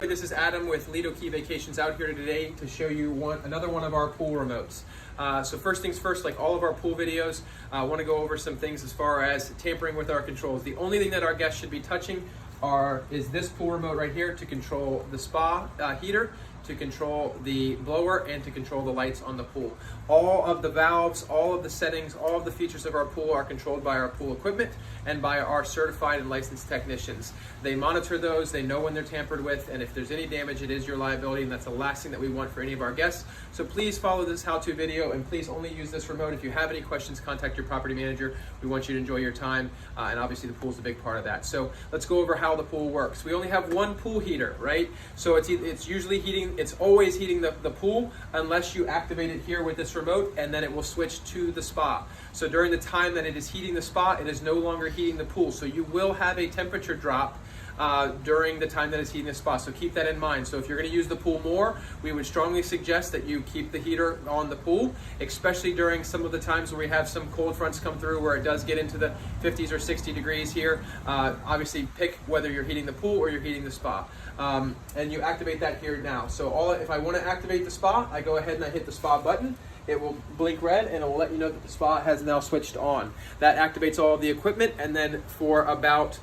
This is Adam with Lido Key Vacations out here today to show you another one of our pool remotes. So first things first, like all of our pool videos, I want to go over some things as far as tampering with our controls. The only thing that our guests should be touching is this pool remote right here to control the spa heater, to control the blower, and to control the lights on the pool. All of the valves, all of the settings, all of the features of our pool are controlled by our pool equipment and by our certified and licensed technicians. They monitor those, they know when they're tampered with, and if there's any damage, it is your liability, and that's the last thing that we want for any of our guests. So please follow this how-to video, and please only use this remote. If you have any questions, contact your property manager. We want you to enjoy your time, and obviously the pool is a big part of that. So let's go over how the pool works. We only have one pool heater, right? So it's usually heating, it's always heating the pool unless you activate it here with this remote, and then it will switch to the spa. So during the time that it is heating the spa, it is no longer heating the pool. So you will have a temperature drop during the time that it's heating the spa. So keep that in mind. So if you're going to use the pool more, we would strongly suggest that you keep the heater on the pool, especially during some of the times where we have some cold fronts come through where it does get into the 50s or 60 degrees here. Obviously pick whether you're heating the pool or you're heating the spa. And you activate that here now. So if I want to activate the spa, I go ahead and I hit the spa button. It will blink red and it will let you know that the spa has now switched on. That activates all of the equipment, and then for about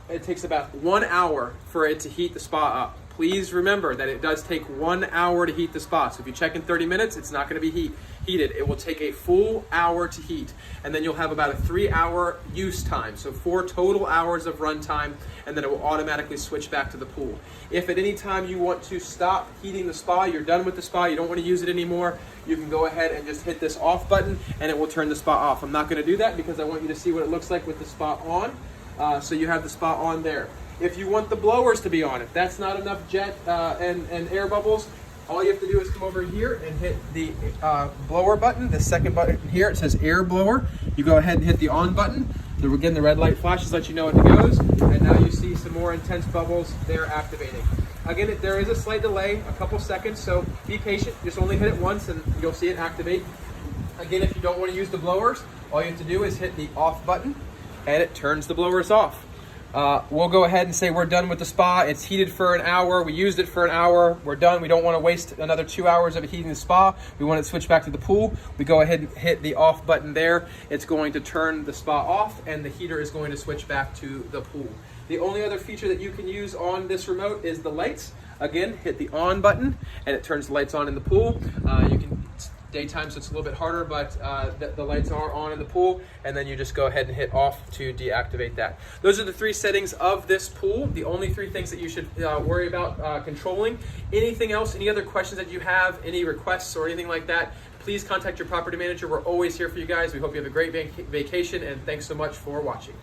it takes about 1 hour for it to heat the spa up. Please remember that it does take 1 hour to heat the spa. So if you check in 30 minutes, it's not going to be heated. It will take a full hour to heat, and then you'll have about a 3-hour use time. So 4 total hours of run time, and then it will automatically switch back to the pool. If at any time you want to stop heating the spa, you're done with the spa, you don't want to use it anymore, you can go ahead and just hit this off button and it will turn the spa off. I'm not going to do that because I want you to see what it looks like with the spa on. So you have the spa on there. If you want the blowers to be on, if that's not enough jet and air bubbles, all you have to do is come over here and hit the blower button, the second button here. It says air blower. You go ahead and hit the on button. Again, the red light flashes, let you know it goes, and now you see some more intense bubbles there activating. Again, there is a slight delay, a couple seconds, so be patient. Just only hit it once and you'll see it activate. Again, if you don't want to use the blowers, all you have to do is hit the off button and it turns the blowers off. We'll go ahead and say we're done with the spa. It's heated for an hour. We used it for an hour. We're done. We don't want to waste another 2 hours of it heating the spa. We want it to switch back to the pool. We go ahead and hit the off button there. It's going to turn the spa off, and the heater is going to switch back to the pool. The only other feature that you can use on this remote is the lights. Again, hit the on button, and it turns the lights on in the pool. You can daytime, so it's a little bit harder, but the lights are on in the pool, and then you just go ahead and hit off to deactivate that. Those are the 3 settings of this pool, the only 3 things that you should worry about controlling. Anything else, any other questions that you have, any requests or anything like that, please contact your property manager. We're always here for you guys. We hope you have a great vacation, and thanks so much for watching.